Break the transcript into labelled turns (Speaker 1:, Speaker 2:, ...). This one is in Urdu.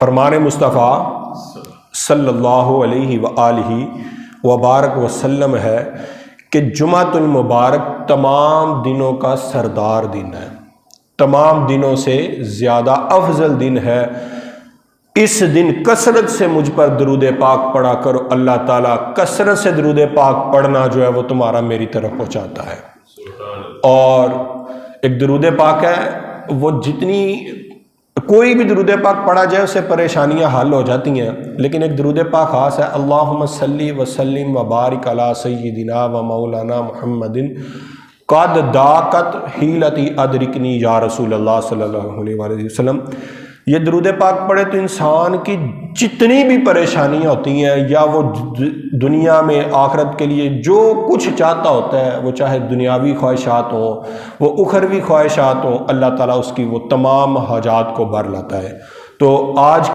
Speaker 1: فرمان مصطفیٰ صلی اللہ علیہ وآلہ وبارک وسلم ہے کہ جمعۃ المبارک تمام دنوں کا سردار دن ہے، تمام دنوں سے زیادہ افضل دن ہے۔ اس دن کثرت سے مجھ پر درود پاک پڑھا کرو، اللہ تعالیٰ کثرت سے درود پاک پڑھنا جو ہے وہ تمہارا میری طرف پہنچاتا ہے۔ اور ایک درود پاک ہے، وہ جتنی کوئی بھی درود پاک پڑھا جائے اس سے پریشانیاں حل ہو جاتی ہیں، لیکن ایک درود پاک خاص ہے، اللہم صلی وسلم وبارک علی سیدنا و مولانا محمد قد داقت حیلتی ادرکنی یا رسول اللہ صلی اللہ علیہ وآلہ وسلم۔ یہ درود پاک پڑھے تو انسان کی جتنی بھی پریشانیاں ہوتی ہیں، یا وہ دنیا میں آخرت کے لیے جو کچھ چاہتا ہوتا ہے، وہ چاہے دنیاوی خواہشات ہوں، وہ اخروی خواہشات ہوں، اللہ تعالیٰ اس کی وہ تمام حاجات کو بھر لاتا ہے۔ تو آج